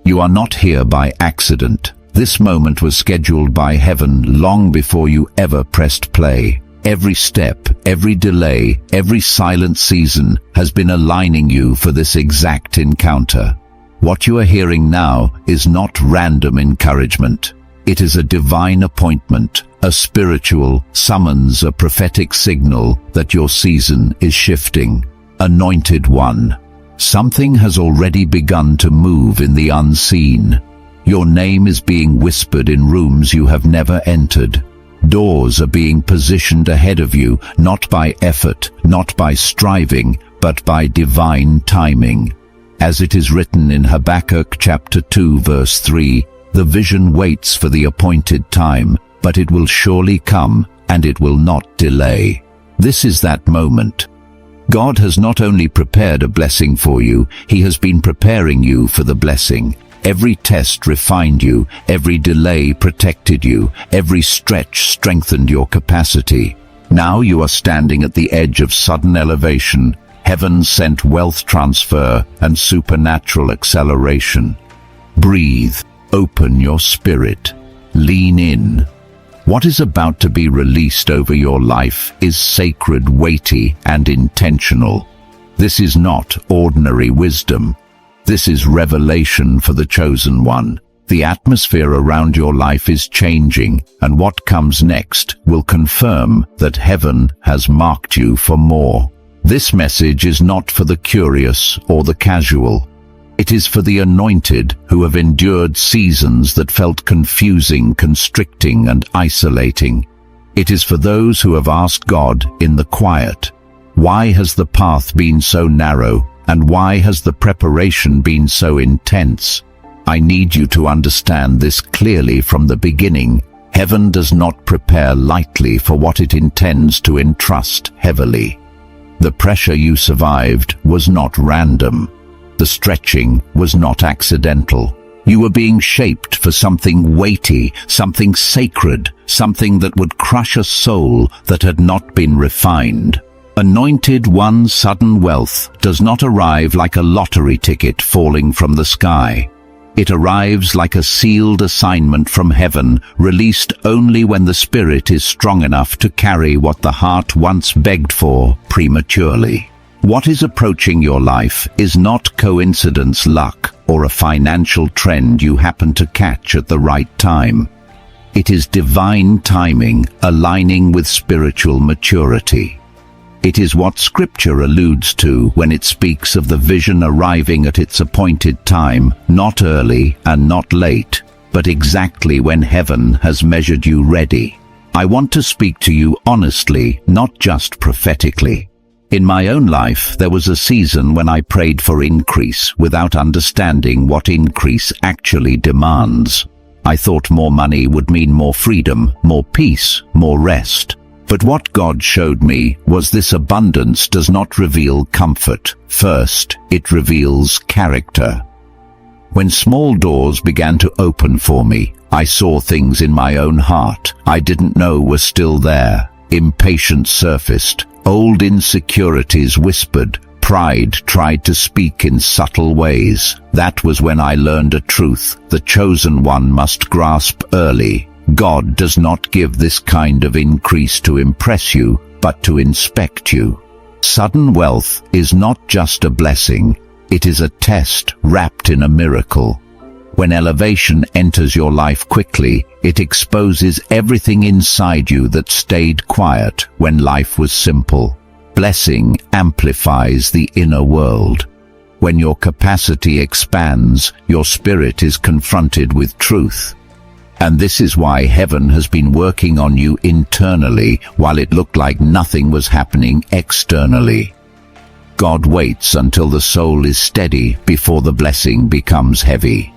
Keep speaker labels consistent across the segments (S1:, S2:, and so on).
S1: You are not here by accident. This moment was scheduled by heaven long before you ever pressed play. Every step, every delay, every silent season has been aligning you for this exact encounter. What you are hearing now is not random encouragement. It is a divine appointment, a spiritual summons, a prophetic signal that your season is shifting. Anointed one, something has already begun to move in the unseen. Your name is being whispered in rooms you have never entered. Doors are being positioned ahead of you, not by effort, not by striving, but by divine timing. As it is written in Habakkuk chapter 2 verse 3, the vision waits for the appointed time, but it will surely come, and it will not delay. This is that moment. God has not only prepared a blessing for you, He has been preparing you for the blessing. Every test refined you, every delay protected you, every stretch strengthened your capacity. Now you are standing at the edge of sudden elevation, heaven-sent wealth transfer, and supernatural acceleration. Breathe, open your spirit, lean in. What is about to be released over your life is sacred, weighty, and intentional. This is not ordinary wisdom. This is revelation for the chosen one. The atmosphere around your life is changing, and what comes next will confirm that heaven has marked you for more. This message is not for the curious or the casual. It is for the anointed who have endured seasons that felt confusing, constricting, and isolating. It is for those who have asked God in the quiet, why has the path been so narrow? And why has the preparation been so intense? I need you to understand this clearly from the beginning. Heaven does not prepare lightly for what it intends to entrust heavily. The pressure you survived was not random. The stretching was not accidental. You were being shaped for something weighty, something sacred, something that would crush a soul that had not been refined. Anointed one, sudden wealth does not arrive like a lottery ticket falling from the sky. It arrives like a sealed assignment from heaven, released only when the spirit is strong enough to carry what the heart once begged for prematurely. What is approaching your life is not coincidence, luck, or a financial trend you happen to catch at the right time. It is divine timing aligning with spiritual maturity. It is what Scripture alludes to when it speaks of the vision arriving at its appointed time, not early and not late, but exactly when heaven has measured you ready. I want to speak to you honestly, not just prophetically. In my own life, there was a season when I prayed for increase without understanding what increase actually demands. I thought more money would mean more freedom, more peace, more rest. But what God showed me was this abundance does not reveal comfort. First, it reveals character. When small doors began to open for me, I saw things in my own heart I didn't know were still there. Impatience surfaced, old insecurities whispered, pride tried to speak in subtle ways. That was when I learned a truth the chosen one must grasp early. God does not give this kind of increase to impress you, but to inspect you. Sudden wealth is not just a blessing, it is a test wrapped in a miracle. When elevation enters your life quickly, it exposes everything inside you that stayed quiet when life was simple. Blessing amplifies the inner world. When your capacity expands, your spirit is confronted with truth. And this is why heaven has been working on you internally while it looked like nothing was happening externally. God waits until the soul is steady before the blessing becomes heavy.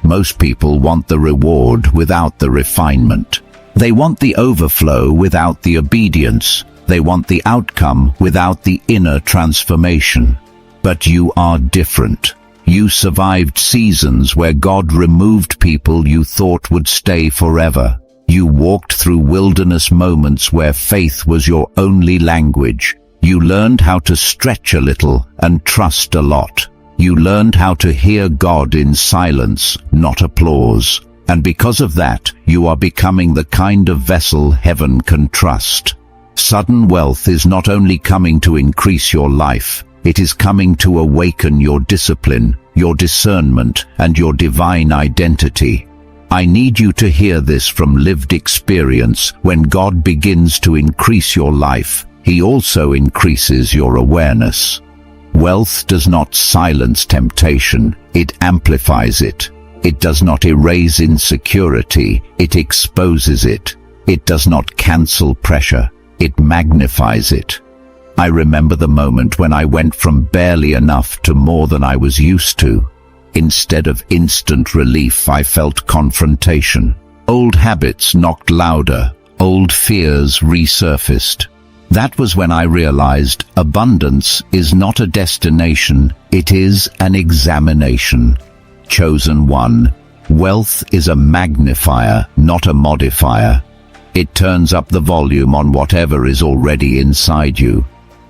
S1: Most people want the reward without the refinement. They want the overflow without the obedience. They want the outcome without the inner transformation. But you are different. You survived seasons where God removed people you thought would stay forever. You walked through wilderness moments where faith was your only language. You learned how to stretch a little and trust a lot. You learned how to hear God in silence, not applause. And because of that, you are becoming the kind of vessel heaven can trust. Sudden wealth is not only coming to increase your life, it is coming to awaken your discipline, your discernment, and your divine identity. I need you to hear this from lived experience. When God begins to increase your life, He also increases your awareness. Wealth does not silence temptation, it amplifies it. It does not erase insecurity, it exposes it. It does not cancel pressure, it magnifies it. I remember the moment when I went from barely enough to more than I was used to. Instead of instant relief, I felt confrontation. Old habits knocked louder, old fears resurfaced. That was when I realized abundance is not a destination, it is an examination. Chosen one, wealth is a magnifier, not a modifier. It turns up the volume on whatever is already inside you.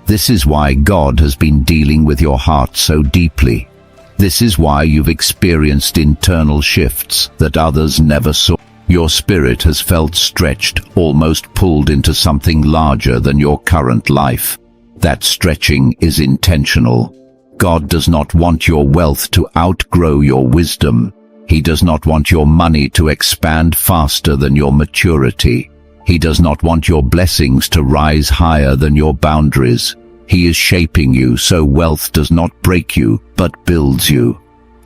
S1: This is why God has been dealing with your heart so deeply. This is why you've experienced internal shifts that others never saw. Your spirit has felt stretched, almost pulled into something larger than your current life. That stretching is intentional. God does not want your wealth to outgrow your wisdom. He does not want your money to expand faster than your maturity. He does not want your blessings to rise higher than your boundaries. He is shaping you so wealth does not break you, but builds you.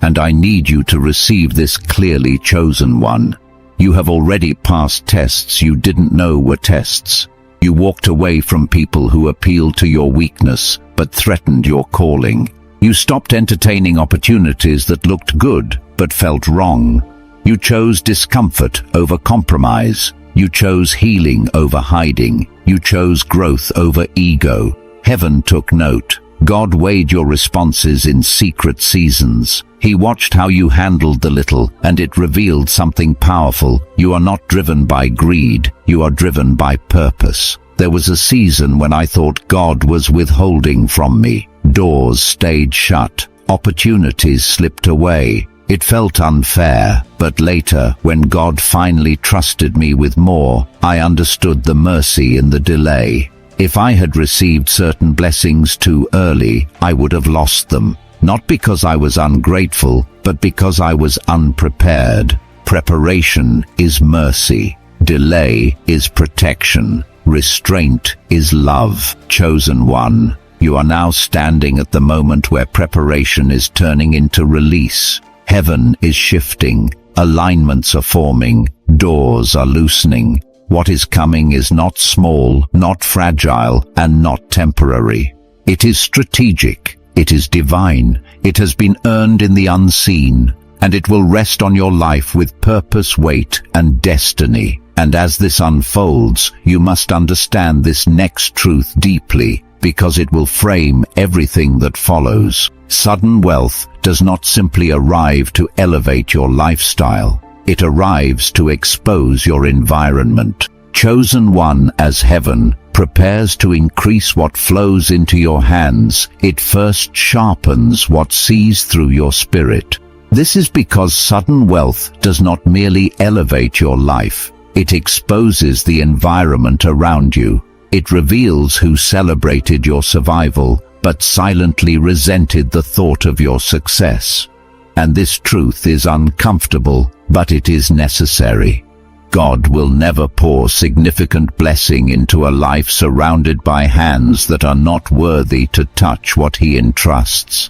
S1: And I need you to receive this clearly, chosen one. You have already passed tests you didn't know were tests. You walked away from people who appealed to your weakness, but threatened your calling. You stopped entertaining opportunities that looked good, but felt wrong. You chose discomfort over compromise. You chose healing over hiding. You chose growth over ego. Heaven took note. God weighed your responses in secret seasons. He watched how you handled the little, and it revealed something powerful. You are not driven by greed. You are driven by purpose. There was a season when I thought God was withholding from me. Doors stayed shut. Opportunities slipped away. It felt unfair, but later, when God finally trusted me with more, I understood the mercy in the delay. If I had received certain blessings too early, I would have lost them. Not because I was ungrateful, but because I was unprepared. Preparation is mercy. Delay is protection. Restraint is love. Chosen one, you are now standing at the moment where preparation is turning into release. Heaven is shifting. Alignments are forming. Doors are loosening. What is coming is not small, not fragile, and not temporary. It is strategic. It is divine. It has been earned in the unseen, and it will rest on your life with purpose, weight, and destiny. And as this unfolds, you must understand this next truth deeply, because it will frame everything that follows. Sudden wealth does not simply arrive to elevate your lifestyle. It arrives to expose your environment. Chosen one, as heaven prepares to increase what flows into your hands, it first sharpens what sees through your spirit. This is because sudden wealth does not merely elevate your life. It exposes the environment around you. It reveals who celebrated your survival, but silently resented the thought of your success. And this truth is uncomfortable, but it is necessary. God will never pour significant blessing into a life surrounded by hands that are not worthy to touch what He entrusts.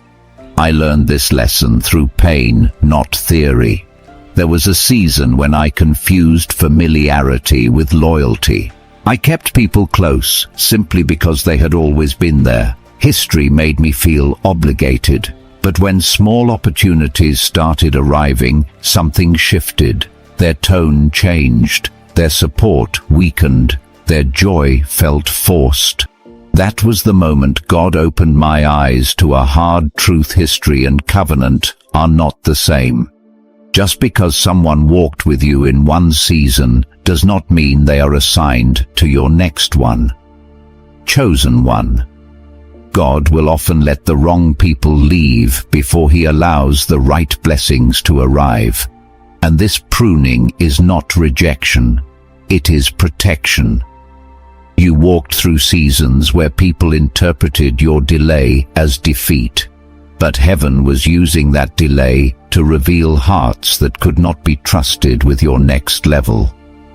S1: I learned this lesson through pain, not theory. There was a season when I confused familiarity with loyalty. I kept people close simply because they had always been there. History made me feel obligated. But when small opportunities started arriving, something shifted. Their tone changed. Their support weakened. Their joy felt forced. That was the moment God opened my eyes to a hard truth. History and covenant are not the same. Just because someone walked with you in one season does not mean they are assigned to your next one. Chosen one. God will often let the wrong people leave before he allows the right blessings to arrive. And this pruning is not rejection, it is protection. You walked through seasons where people interpreted your delay as defeat, but heaven was using that delay to reveal hearts that could not be trusted with your next level.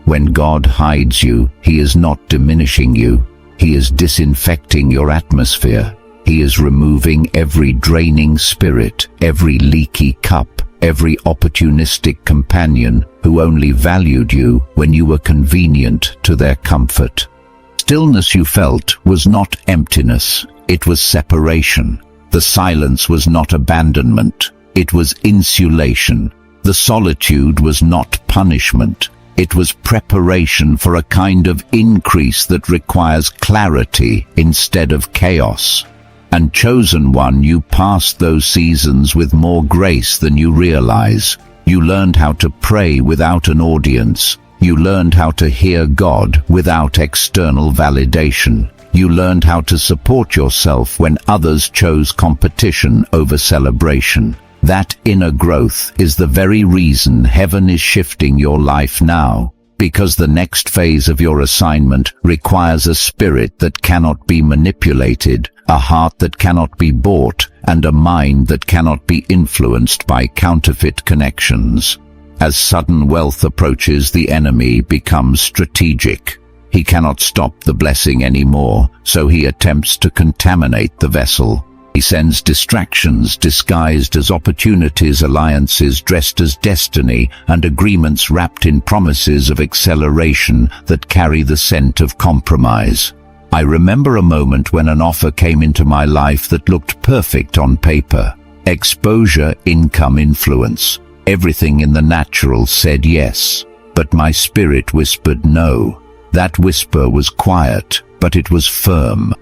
S1: When God hides you, he is not diminishing you. He is disinfecting your atmosphere. He is removing every draining spirit, every leaky cup, every opportunistic companion who only valued you when you were convenient to their comfort. Stillness you felt was not emptiness, it was separation. The silence was not abandonment, it was insulation. The solitude was not punishment, it was preparation for a kind of increase that requires clarity instead of chaos. And chosen one, you passed those seasons with more grace than you realize. You learned how to pray without an audience. You learned how to hear God without external validation. You learned how to support yourself when others chose competition over celebration. That inner growth is the very reason heaven is shifting your life now, because the next phase of your assignment requires a spirit that cannot be manipulated, a heart that cannot be bought, and a mind that cannot be influenced by counterfeit connections. As sudden wealth approaches, the enemy becomes strategic. He cannot stop the blessing anymore, so he attempts to contaminate the vessel. He sends distractions disguised as opportunities, alliances dressed as destiny, and agreements wrapped in promises of acceleration that carry the scent of compromise. I remember a moment when an offer came into my life that looked perfect on paper. Exposure, income, influence. Everything in the natural said yes, but my spirit whispered no. That whisper was quiet, but it was firm.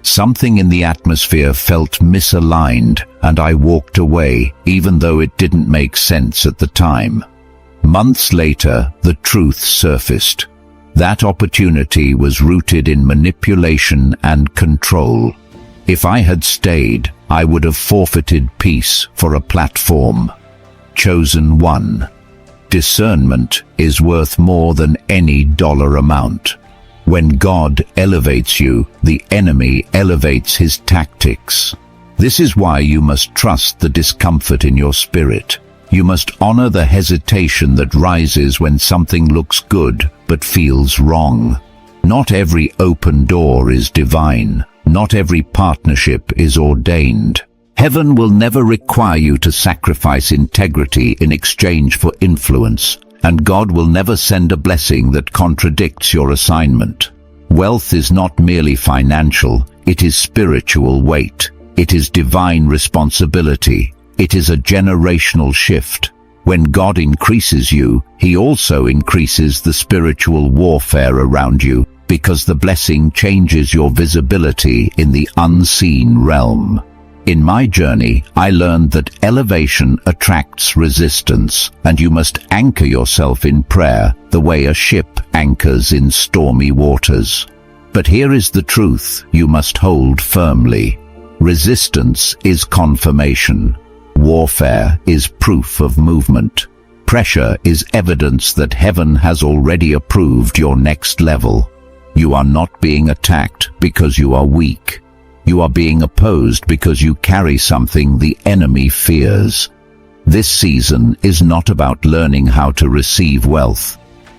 S1: Something in the atmosphere felt misaligned, and I walked away, even though it didn't make sense at the time. Months later, the truth surfaced. That opportunity was rooted in manipulation and control. If I had stayed, I would have forfeited peace for a platform. Chosen one. Discernment is worth more than any dollar amount. When God elevates you, the enemy elevates his tactics. This is why you must trust the discomfort in your spirit. You must honor the hesitation that rises when something looks good but feels wrong. Not every open door is divine. Not every partnership is ordained. Heaven will never require you to sacrifice integrity in exchange for influence, and God will never send a blessing that contradicts your assignment. Wealth is not merely financial, it is spiritual weight. It is divine responsibility. It is a generational shift. When God increases you, he also increases the spiritual warfare around you, because the blessing changes your visibility in the unseen realm. In my journey, I learned that elevation attracts resistance, and you must anchor yourself in prayer the way a ship anchors in stormy waters. But here is the truth you must hold firmly. Resistance is confirmation. Warfare is proof of movement. Pressure is evidence that heaven has already approved your next level. You are not being attacked because you are weak. You are being opposed because you carry something the enemy fears. This season is not about learning how to receive wealth.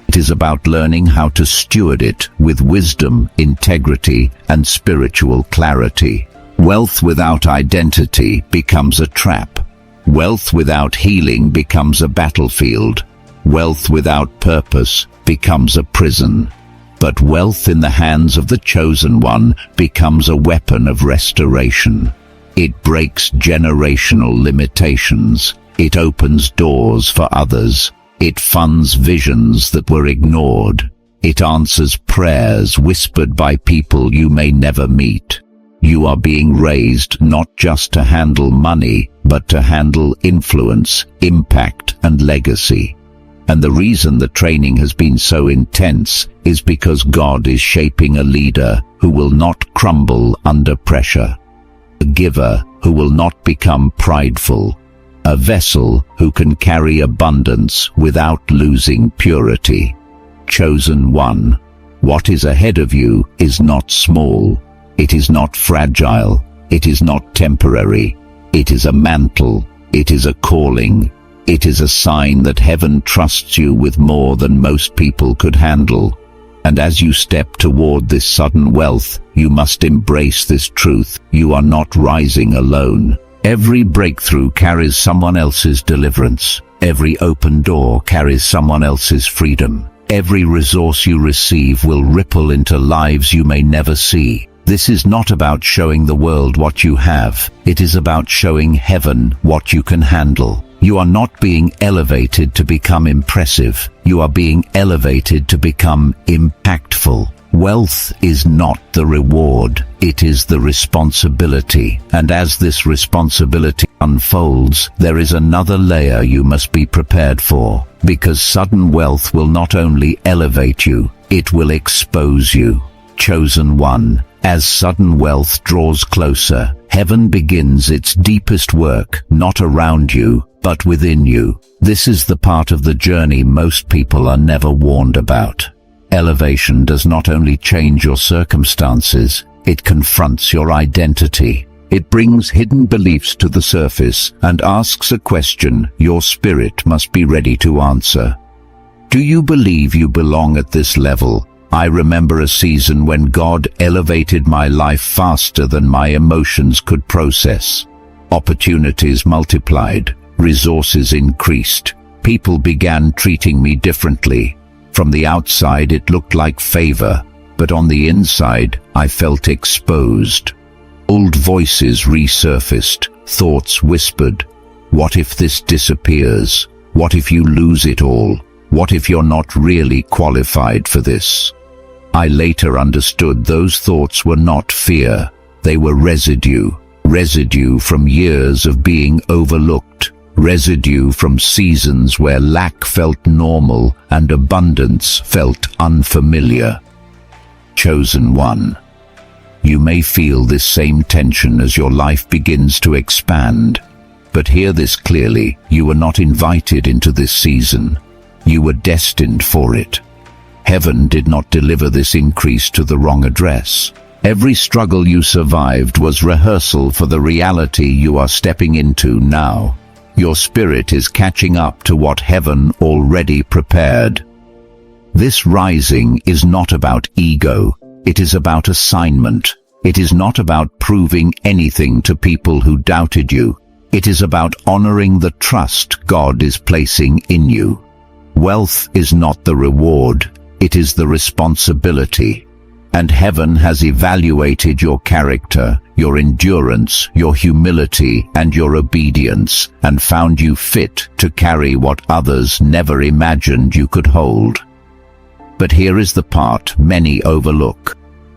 S1: It is about learning how to steward it with wisdom, integrity, and spiritual clarity. Wealth without identity becomes a trap. Wealth without healing becomes a battlefield. Wealth without purpose becomes a prison. But wealth in the hands of the chosen one becomes a weapon of restoration. It breaks generational limitations. It opens doors for others. It funds visions that were ignored. It answers prayers whispered by people you may never meet. You are being raised not just to handle money, but to handle influence, impact, and legacy. And the reason the training has been so intense is because God is shaping a leader who will not crumble under pressure. a giver who will not become prideful, a vessel who can carry abundance without losing purity. Chosen one, what is ahead of you is not small, it is not fragile, it is not temporary, it is a mantle, it is a calling, it is a sign that heaven trusts you with more than most people could handle. And as you step toward this sudden wealth, you must embrace this truth: you are not rising alone. Every breakthrough carries someone else's deliverance. Every open door carries someone else's freedom. Every resource you receive will ripple into lives you may never see. This is not about showing the world what you have. It is about showing heaven what you can handle. You are not being elevated to become impressive. You are being elevated to become impactful. Wealth is not the reward, it is the responsibility. And as this responsibility unfolds, there is another layer you must be prepared for. Because sudden wealth will not only elevate you, it will expose you. Chosen one, as sudden wealth draws closer, heaven begins its deepest work, not around you, but within you. This is the part of the journey most people are never warned about. Elevation does not only change your circumstances, it confronts your identity. It brings hidden beliefs to the surface and asks a question your spirit must be ready to answer. Do you believe you belong at this level? I remember a season when God elevated my life faster than my emotions could process. Opportunities multiplied, resources increased, people began treating me differently. From the outside it looked like favor, but on the inside I felt exposed. Old voices resurfaced, thoughts whispered, what if this disappears? What if you lose it all? What if you're not really qualified for this? I later understood those thoughts were not fear, they were residue from years of being overlooked, residue from seasons where lack felt normal and abundance felt unfamiliar. Chosen one, you may feel this same tension as your life begins to expand, but hear this clearly: you were not invited into this season, you were destined for it. Heaven did not deliver this increase to the wrong address. Every struggle you survived was rehearsal for the reality you are stepping into now. Your spirit is catching up to what heaven already prepared. This rising is not about ego, it is about assignment. It is not about proving anything to people who doubted you. It is about honoring the trust God is placing in you. Wealth is not the reward, it is the responsibility. And heaven has evaluated your character, your endurance, your humility, and your obedience, and found you fit to carry what others never imagined you could hold. But here is the part many overlook.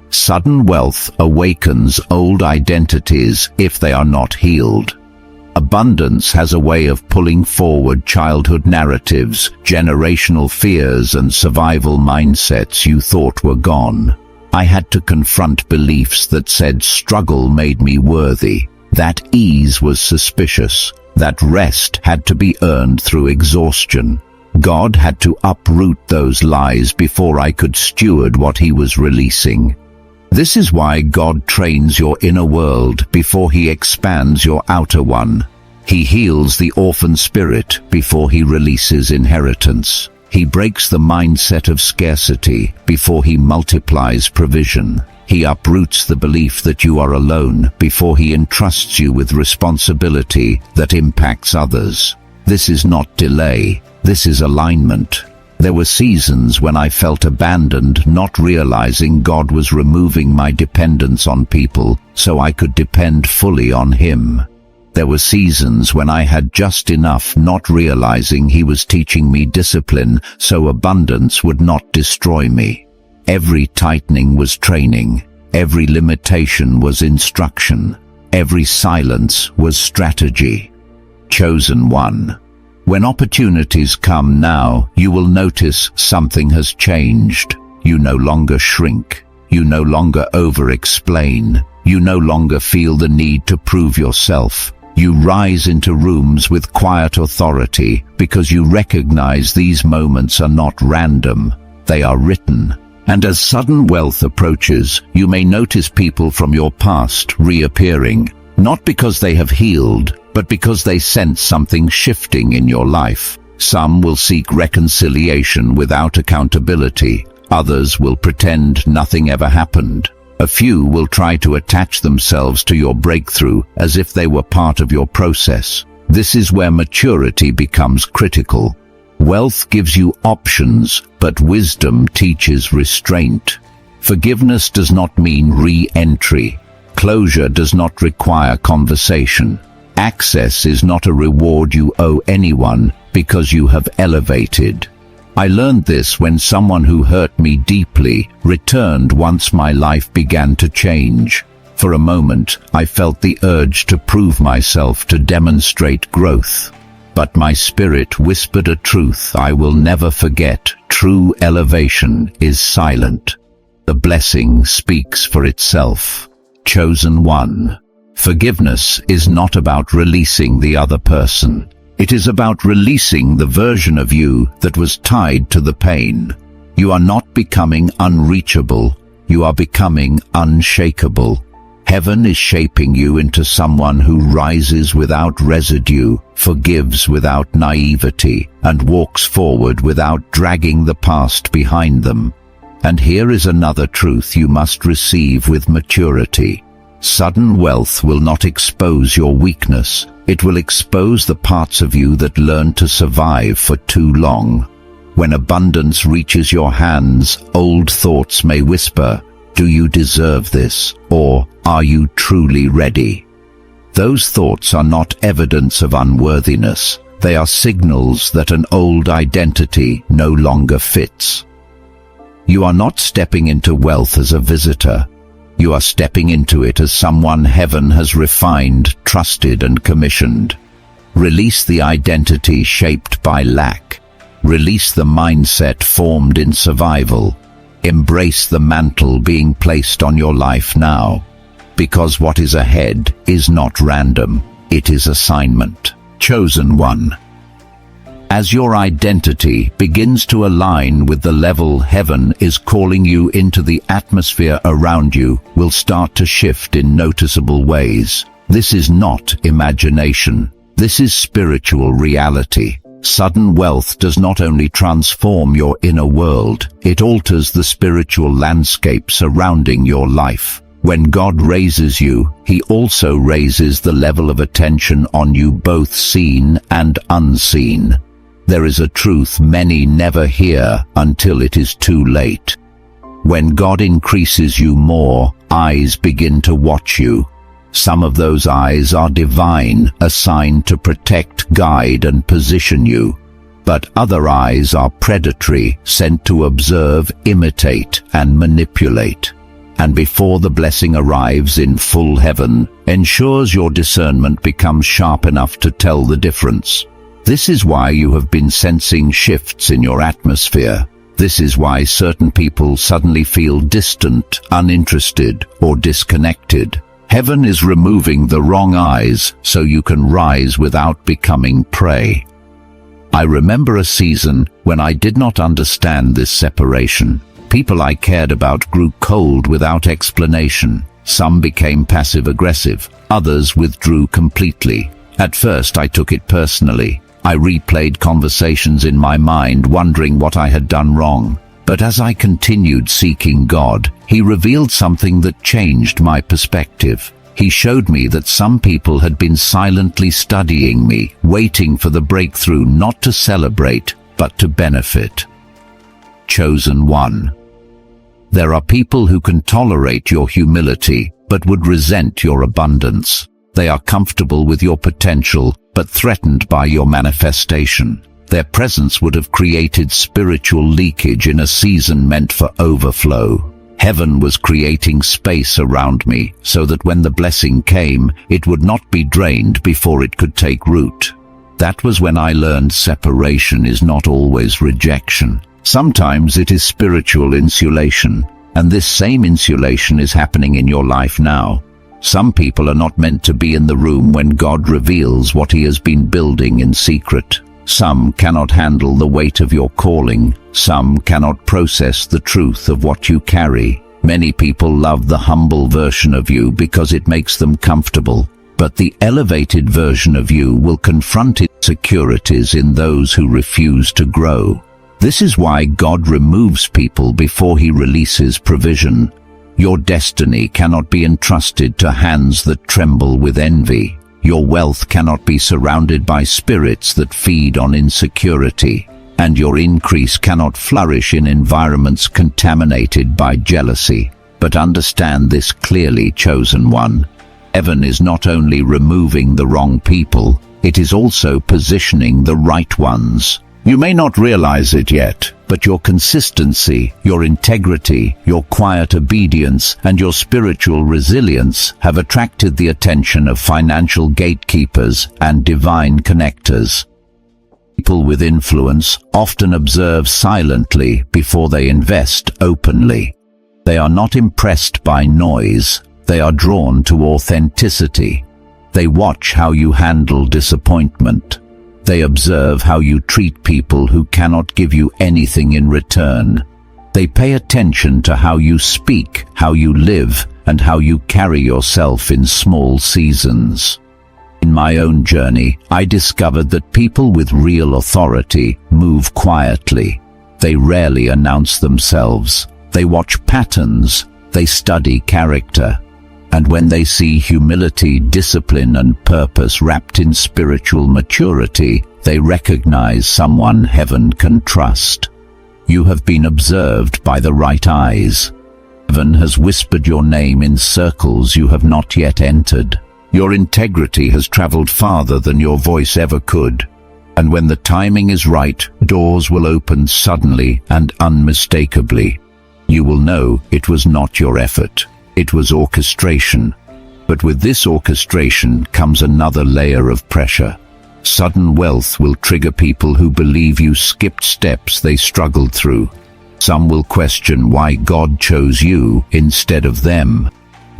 S1: Sudden wealth awakens old identities if they are not healed. Abundance has a way of pulling forward childhood narratives, generational fears, and survival mindsets you thought were gone. I had to confront beliefs that said struggle made me worthy, that ease was suspicious, that rest had to be earned through exhaustion. God had to uproot those lies before I could steward what He was releasing. This is why God trains your inner world before He expands your outer one. He heals the orphan spirit before He releases inheritance. He breaks the mindset of scarcity before He multiplies provision. He uproots the belief that you are alone before He entrusts you with responsibility that impacts others. This is not delay, this is alignment. There were seasons when I felt abandoned, not realizing God was removing my dependence on people so I could depend fully on Him. There were seasons when I had just enough, not realizing He was teaching me discipline so abundance would not destroy me. Every tightening was training, every limitation was instruction, every silence was strategy. Chosen one. When opportunities come now, you will notice something has changed. You no longer shrink. You no longer over-explain. You no longer feel the need to prove yourself. You rise into rooms with quiet authority because you recognize these moments are not random, they are written. And as sudden wealth approaches, you may notice people from your past reappearing, not because they have healed, but because they sense something shifting in your life. Some will seek reconciliation without accountability. Others will pretend nothing ever happened. A few will try to attach themselves to your breakthrough as if they were part of your process. This is where maturity becomes critical. Wealth gives you options, but wisdom teaches restraint. Forgiveness does not mean re-entry. Closure does not require conversation. Access is not a reward you owe anyone because you have elevated. I learned this when someone who hurt me deeply returned once my life began to change. For a moment, I felt the urge to prove myself, to demonstrate growth. But my spirit whispered a truth I will never forget. True elevation is silent. The blessing speaks for itself. Chosen one. Forgiveness is not about releasing the other person. It is about releasing the version of you that was tied to the pain. You are not becoming unreachable. You are becoming unshakable. Heaven is shaping you into someone who rises without residue, forgives without naivety, and walks forward without dragging the past behind them. And here is another truth you must receive with maturity. Sudden wealth will not expose your weakness. It will expose the parts of you that learned to survive for too long. When abundance reaches your hands, old thoughts may whisper, "Do you deserve this?" or "Are you truly ready?" Those thoughts are not evidence of unworthiness. They are signals that an old identity no longer fits. You are not stepping into wealth as a visitor. You are stepping into it as someone heaven has refined, trusted, and commissioned. Release the identity shaped by lack. Release the mindset formed in survival. Embrace the mantle being placed on your life now. Because what is ahead is not random. It is assignment. Chosen one. As your identity begins to align with the level heaven is calling you into, the atmosphere around you will start to shift in noticeable ways. This is not imagination. This is spiritual reality. Sudden wealth does not only transform your inner world, it alters the spiritual landscape surrounding your life. When God raises you, He also raises the level of attention on you, both seen and unseen. There is a truth many never hear until it is too late. When God increases you more, eyes begin to watch you. Some of those eyes are divine, assigned to protect, guide, and position you. But other eyes are predatory, sent to observe, imitate, and manipulate. And before the blessing arrives in full, heaven ensures your discernment becomes sharp enough to tell the difference. This is why you have been sensing shifts in your atmosphere. This is why certain people suddenly feel distant, uninterested, or disconnected. Heaven is removing the wrong eyes so you can rise without becoming prey. I remember a season when I did not understand this separation. People I cared about grew cold without explanation. Some became passive-aggressive. Others withdrew completely. At first I took it personally. I replayed conversations in my mind, wondering what I had done wrong. But as I continued seeking God, He revealed something that changed my perspective. He showed me that some people had been silently studying me, waiting for the breakthrough, not to celebrate, but to benefit. Chosen one. There are people who can tolerate your humility, but would resent your abundance. They are comfortable with your potential, but threatened by your manifestation. Their presence would have created spiritual leakage in a season meant for overflow. Heaven was creating space around me so that when the blessing came, it would not be drained before it could take root. That was when I learned separation is not always rejection. Sometimes it is spiritual insulation, and this same insulation is happening in your life now. Some people are not meant to be in the room when God reveals what He has been building in secret. Some cannot handle the weight of your calling. Some cannot process the truth of what you carry. Many people love the humble version of you because it makes them comfortable. But the elevated version of you will confront insecurities in those who refuse to grow. This is why God removes people before He releases provision. Your destiny cannot be entrusted to hands that tremble with envy. Your wealth cannot be surrounded by spirits that feed on insecurity. And your increase cannot flourish in environments contaminated by jealousy. But understand this clearly, chosen one. Heaven is not only removing the wrong people, it is also positioning the right ones. You may not realize it yet, but your consistency, your integrity, your quiet obedience, and your spiritual resilience have attracted the attention of financial gatekeepers and divine connectors. People with influence often observe silently before they invest openly. They are not impressed by noise. They are drawn to authenticity. They watch how you handle disappointment. They observe how you treat people who cannot give you anything in return. They pay attention to how you speak, how you live, and how you carry yourself in small seasons. In my own journey, I discovered that people with real authority move quietly. They rarely announce themselves. They watch patterns. They study character. And when they see humility, discipline, and purpose wrapped in spiritual maturity, they recognize someone heaven can trust. You have been observed by the right eyes. Heaven has whispered your name in circles you have not yet entered. Your integrity has traveled farther than your voice ever could. And when the timing is right, doors will open suddenly and unmistakably. You will know it was not your effort. It was orchestration. But with this orchestration comes another layer of pressure. Sudden wealth will trigger people who believe you skipped steps they struggled through. Some will question why God chose you instead of them.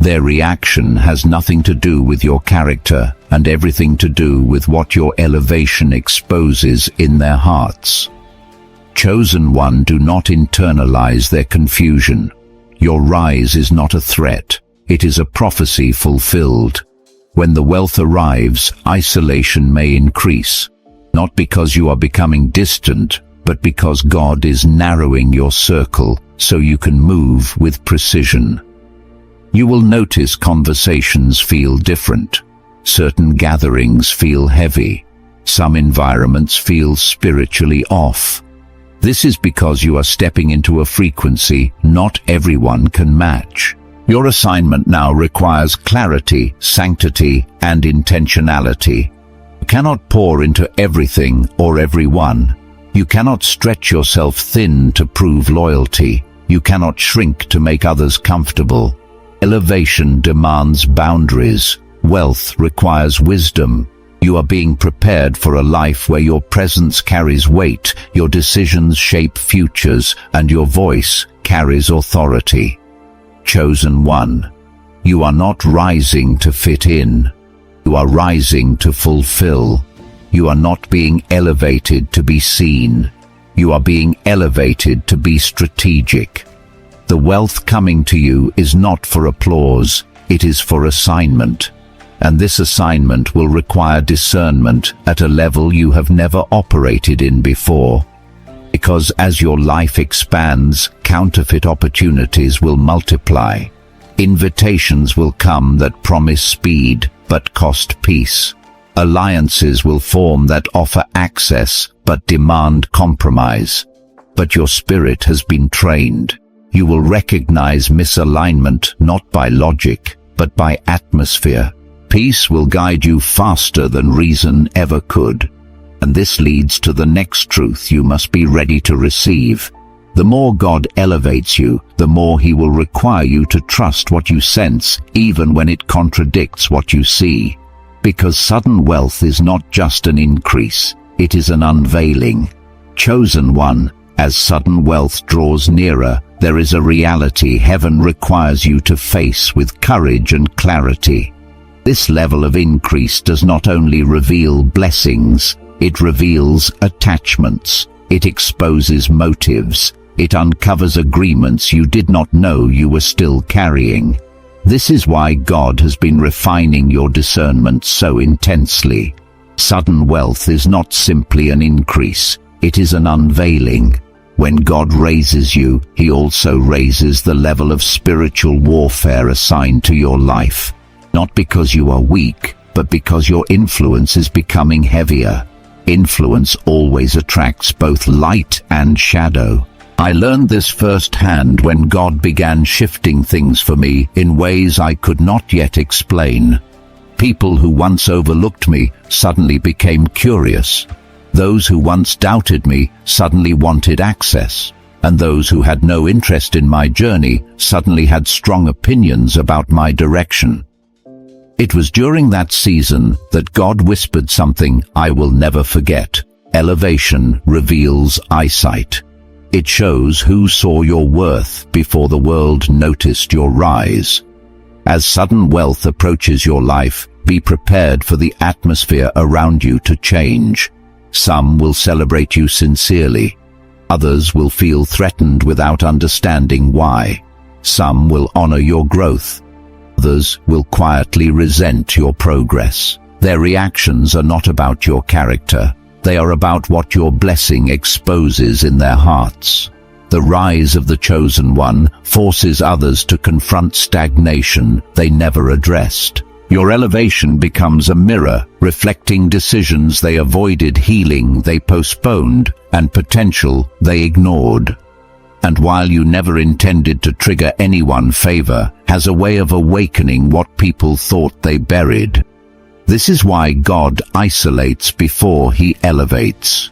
S1: Their reaction has nothing to do with your character and everything to do with what your elevation exposes in their hearts. Chosen one, do not internalize their confusion. Your rise is not a threat. It is a prophecy fulfilled. When the wealth arrives, isolation may increase, not because you are becoming distant, but because God is narrowing your circle so you can move with precision. You will notice conversations feel different. Certain gatherings feel heavy. Some environments feel spiritually off. This is because you are stepping into a frequency not everyone can match. Your assignment now requires clarity, sanctity, and intentionality. You cannot pour into everything or everyone. You cannot stretch yourself thin to prove loyalty. You cannot shrink to make others comfortable. Elevation demands boundaries. Wealth requires wisdom. You are being prepared for a life where your presence carries weight, your decisions shape futures, and your voice carries authority. Chosen one, you are not rising to fit in. You are rising to fulfill. You are not being elevated to be seen. You are being elevated to be strategic. The wealth coming to you is not for applause, it is for assignment. And this assignment will require discernment at a level you have never operated in before. Because as your life expands, counterfeit opportunities will multiply. Invitations will come that promise speed, but cost peace. Alliances will form that offer access, but demand compromise. But your spirit has been trained. You will recognize misalignment not by logic, but by atmosphere. Peace will guide you faster than reason ever could. And this leads to the next truth you must be ready to receive. The more God elevates you, the more He will require you to trust what you sense, even when it contradicts what you see. Because sudden wealth is not just an increase, it is an unveiling. Chosen one, As sudden wealth draws nearer, there is a reality heaven requires you to face with courage and clarity. This level of increase does not only reveal blessings, it reveals attachments, it exposes motives, it uncovers agreements you did not know you were still carrying. This is why God has been refining your discernment so intensely. Sudden wealth is not simply an increase, it is an unveiling. When God raises you, He also raises the level of spiritual warfare assigned to your life. Not because you are weak, but because your influence is becoming heavier. Influence always attracts both light and shadow. I learned this firsthand when God began shifting things for me in ways I could not yet explain. People who once overlooked me suddenly became curious. Those who once doubted me suddenly wanted access, and those who had no interest in my journey suddenly had strong opinions about my direction. It was during that season that God whispered something I will never forget. Elevation reveals eyesight. It shows who saw your worth before the world noticed your rise. As sudden wealth approaches your life, be prepared for the atmosphere around you to change. Some will celebrate you sincerely. Others will feel threatened without understanding why. Some will honor your growth. Others will quietly resent your progress. Their reactions are not about your character. They are about what your blessing exposes in their hearts. The rise of the chosen one forces others to confront stagnation they never addressed. Your elevation becomes a mirror, reflecting decisions they avoided, healing they postponed, and potential they ignored. And while you never intended to trigger anyone, favor has a way of awakening what people thought they buried. This is why God isolates before He elevates.